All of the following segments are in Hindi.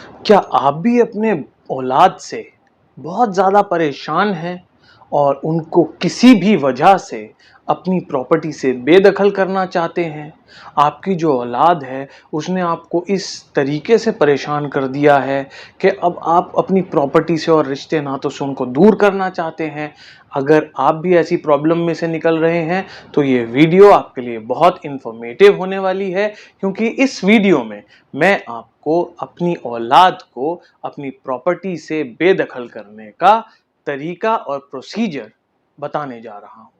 क्या आप भी अपने औलाद से बहुत ज़्यादा परेशान हैं और उनको किसी भी वजह से अपनी प्रॉपर्टी से बेदखल करना चाहते हैं? आपकी जो औलाद है उसने आपको इस तरीके से परेशान कर दिया है कि अब आप अपनी प्रॉपर्टी से और रिश्ते नातों से उनको दूर करना चाहते हैं। अगर आप भी ऐसी प्रॉब्लम में से निकल रहे हैं तो ये वीडियो आपके लिए बहुत इन्फॉर्मेटिव होने वाली है, क्योंकि इस वीडियो में मैं आपको अपनी औलाद को अपनी प्रॉपर्टी से बेदखल करने का तरीका और प्रोसीजर बताने जा रहा हूँ।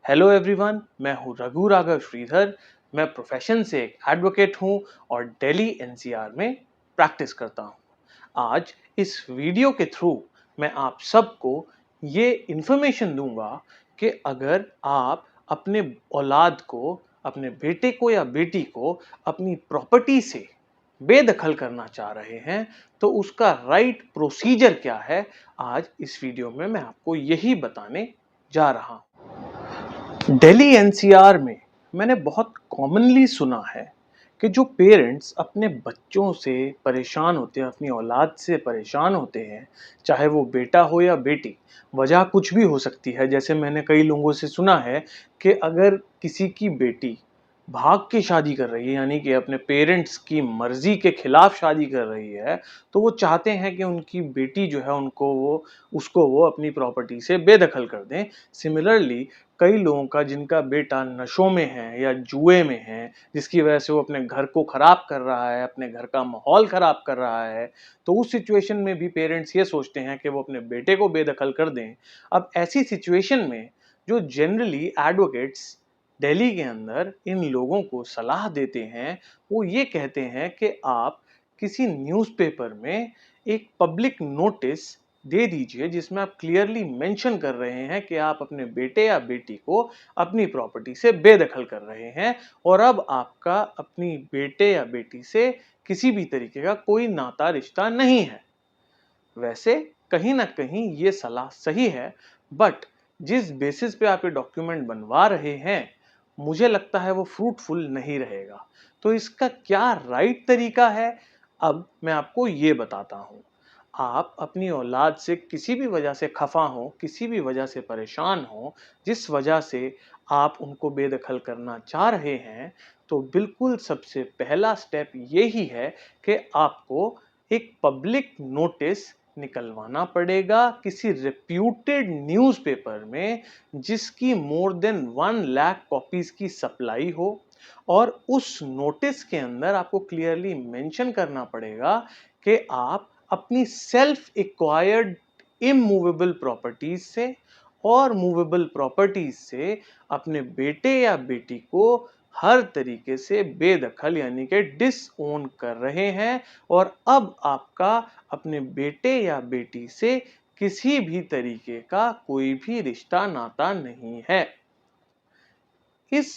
हेलो एवरीवन, मैं हूँ रघु राघव श्रीधर। मैं प्रोफेशन से एक एडवोकेट हूँ और दिल्ली एनसीआर में प्रैक्टिस करता हूँ। आज इस वीडियो के थ्रू मैं आप सबको ये इन्फॉर्मेशन दूंगा कि अगर आप अपने औलाद को, अपने बेटे को या बेटी को अपनी प्रॉपर्टी से बेदखल करना चाह रहे हैं तो उसका राइट प्रोसीजर क्या है, आज इस वीडियो में मैं आपको यही बताने जा रहा हूं। दिल्ली एनसीआर में मैंने बहुत कॉमनली सुना है कि जो पेरेंट्स अपने बच्चों से परेशान होते हैं, अपनी औलाद से परेशान होते हैं, चाहे वो बेटा हो या बेटी, वजह कुछ भी हो सकती है। जैसे मैंने कई लोगों से सुना है कि अगर किसी की बेटी भाग के शादी कर रही है, यानी कि अपने पेरेंट्स की मर्जी के खिलाफ शादी कर रही है, तो वो चाहते हैं कि उनकी बेटी जो है उसको वो अपनी प्रॉपर्टी से बेदखल कर दें। सिमिलरली कई लोगों का जिनका बेटा नशों में है या जुए में है, जिसकी वजह से वो अपने घर को खराब कर रहा है, अपने घर का माहौल खराब कर रहा है, तो उस सिचुएशन में भी पेरेंट्स ये सोचते हैं कि वो अपने बेटे को बेदखल कर दें। अब ऐसी सिचुएशन में जो जनरली एडवोकेट्स दिल्ली के अंदर इन लोगों को सलाह देते हैं, वो ये कहते हैं कि आप किसी न्यूज़पेपर में एक पब्लिक नोटिस दे दीजिए जिसमें आप क्लियरली मेंशन कर रहे हैं कि आप अपने बेटे या बेटी को अपनी प्रॉपर्टी से बेदखल कर रहे हैं और अब आपका अपनी बेटे या बेटी से किसी भी तरीके का कोई नाता रिश्ता नहीं है। वैसे कहीं ना कहीं ये सलाह सही है, बट जिस बेसिस पे आप ये डॉक्यूमेंट बनवा रहे हैं, मुझे लगता है वो फ्रूटफुल नहीं रहेगा। तो इसका क्या राइट तरीका है, अब मैं आपको ये बताता हूँ। आप अपनी औलाद से किसी भी वजह से खफा हो, किसी भी वजह से परेशान हो, जिस वजह से आप उनको बेदखल करना चाह रहे हैं, तो बिल्कुल सबसे पहला स्टेप यही है कि आपको एक पब्लिक नोटिस निकलवाना पड़ेगा किसी रेप्यूटेड न्यूज़पेपर में, जिसकी मोर देन 1 लाख कॉपीज की सप्लाई हो। और उस नोटिस के अंदर आपको क्लियरली मेंशन करना पड़ेगा कि आप अपनी सेल्फ एक्वायर्ड इमूवेबल प्रॉपर्टीज से और मूवेबल प्रॉपर्टीज से अपने बेटे या बेटी को हर तरीके से बेदखल यानी कि डिसओन कर रहे हैं, और अब आपका अपने बेटे या बेटी से किसी भी तरीके का कोई भी रिश्ता नाता नहीं है। इस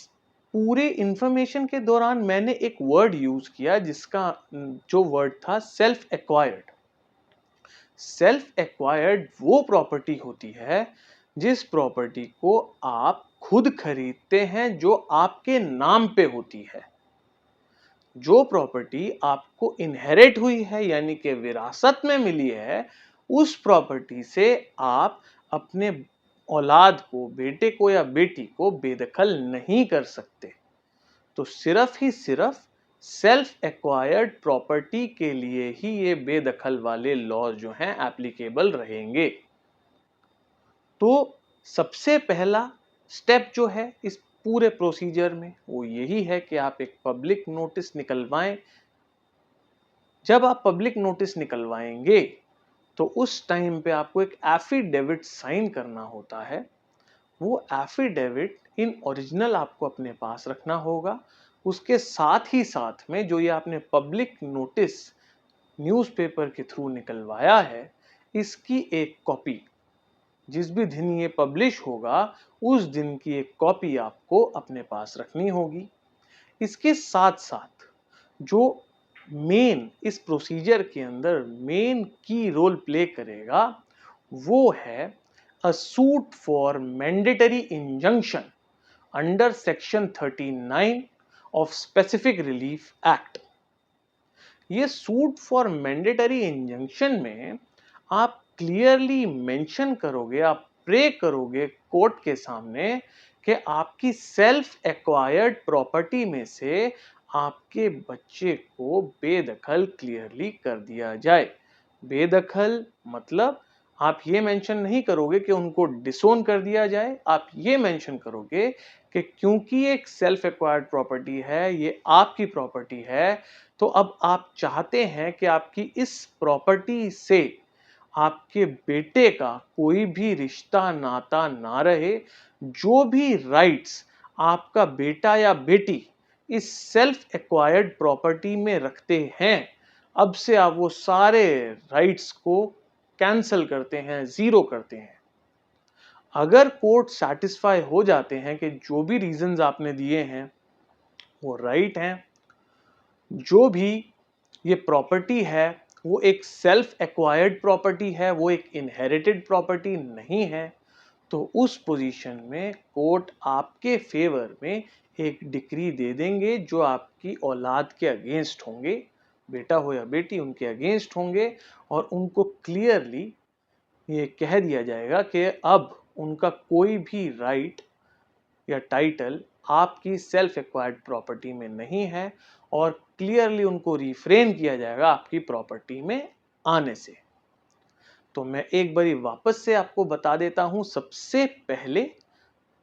पूरे इंफॉर्मेशन के दौरान मैंने एक वर्ड यूज किया जिसका जो वर्ड था सेल्फ एक्वायर्ड। सेल्फ एक्वायर्ड वो प्रॉपर्टी होती है जिस प्रॉपर्टी को आप खुद खरीदते हैं, जो आपके नाम पे होती है। जो प्रॉपर्टी आपको इनहेरिट हुई है यानी कि विरासत में मिली है, उस प्रॉपर्टी से आप अपने औलाद को, बेटे को या बेटी को बेदखल नहीं कर सकते। तो सिर्फ ही सिर्फ सेल्फ एक्वायर्ड प्रॉपर्टी के लिए ही ये बेदखल वाले लॉज जो हैं एप्लीकेबल रहेंगे। तो सबसे पहला स्टेप जो है इस पूरे प्रोसीजर में वो यही है कि आप एक पब्लिक नोटिस निकलवाएं। जब आप पब्लिक नोटिस निकलवाएंगे तो उस टाइम पे आपको एक एफिडेविट साइन करना होता है। वो एफिडेविट इन ओरिजिनल आपको अपने पास रखना होगा। उसके साथ ही साथ में जो ये आपने पब्लिक नोटिस न्यूज़पेपर के थ्रू निकलवाया है, इसकी एक कॉपी जिस भी दिन ये पब्लिश होगा उस दिन की एक कॉपी आपको अपने पास रखनी होगी। इसके साथ साथ जो मेन इस प्रोसीजर के अंदर मेन की रोल प्ले करेगा वो है अ suit for mandatory injunction under section 39 of specific relief act. ये सूट फॉर मैंडेटरी इंजंक्शन में आप क्लियरली मेंशन करोगे, आप प्रे करोगे कोर्ट के सामने कि आपकी सेल्फ एक्वायर्ड प्रॉपर्टी में से आपके बच्चे को बेदखल क्लियरली कर दिया जाए। बेदखल मतलब आप ये मेंशन नहीं करोगे कि उनको डिसोन कर दिया जाए, आप ये मेंशन करोगे कि क्योंकि एक सेल्फ एक्वायर्ड प्रॉपर्टी है, ये आपकी प्रॉपर्टी है, तो अब आप चाहते हैं कि आपकी इस प्रॉपर्टी से आपके बेटे का कोई भी रिश्ता नाता ना रहे। जो भी राइट्स आपका बेटा या बेटी इस सेल्फ एक्वायर्ड प्रॉपर्टी में रखते हैं, अब से आप वो सारे राइट्स को कैंसल करते हैं, जीरो करते हैं। अगर कोर्ट सेटिस्फाई हो जाते हैं कि जो भी रीजंस आपने दिए हैं वो राइट हैं, जो भी ये प्रॉपर्टी है वो एक सेल्फ एक्वायर्ड प्रॉपर्टी है, वो एक इनहेरिटेड प्रॉपर्टी नहीं है, तो उस पोजीशन में कोर्ट आपके फेवर में एक डिक्री दे देंगे जो आपकी औलाद के अगेंस्ट होंगे, बेटा हो या बेटी उनके अगेंस्ट होंगे, और उनको क्लियरली ये कह दिया जाएगा कि अब उनका कोई भी राइट या टाइटल आपकी सेल्फ एक्वायर्ड प्रॉपर्टी में नहीं है, और क्लियरली उनको रिफ्रेन किया जाएगा आपकी प्रॉपर्टी में आने से। तो मैं एक बारी वापस से आपको बता देता हूं, सबसे पहले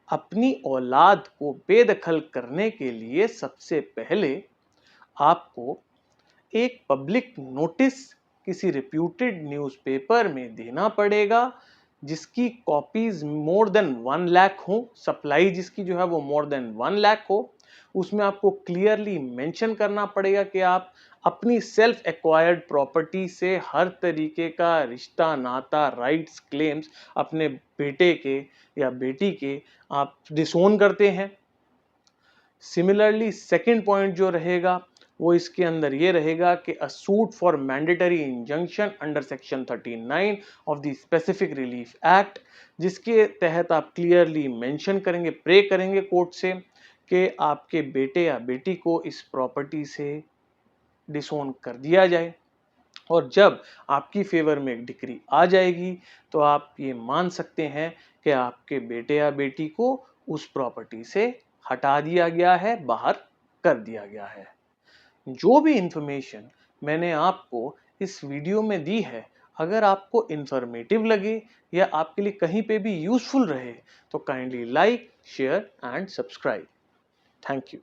अपनी औलाद को बेदखल करने के लिए सबसे पहले आपको एक पब्लिक नोटिस किसी रिप्यूटेड न्यूज़पेपर में देना पड़ेगा, जिसकी कॉपीज मोर देन 1 लाख हो, सप्लाई जिसकी जो है वो मोर देन 1 लाख हो। उसमें आपको क्लियरली मेंशन करना पड़ेगा कि आप अपनी सेल्फ एक्वायर्ड प्रॉपर्टी से हर तरीके का रिश्ता नाता राइट्स क्लेम्स अपने बेटे के या बेटी के आप डिसोन करते हैं। सिमिलरली सेकंड पॉइंट जो रहेगा वो इसके अंदर ये रहेगा कि अ suit for mandatory injunction under section 39 of the specific relief act, जिसके तहत आप क्लियरली मेंशन करेंगे, प्रे करेंगे कोर्ट से कि आपके बेटे या बेटी को इस प्रॉपर्टी से डिसोन कर दिया जाए। और जब आपकी फेवर में एक डिक्री आ जाएगी तो आप ये मान सकते हैं कि आपके बेटे या बेटी को उस प्रॉपर्टी से हटा दिया गया है, बाहर कर दिया गया है। जो भी इंफॉर्मेशन मैंने आपको इस वीडियो में दी है, अगर आपको इंफॉर्मेटिव लगे या आपके लिए कहीं पे भी यूजफुल रहे तो kindly like, share and subscribe. Thank you.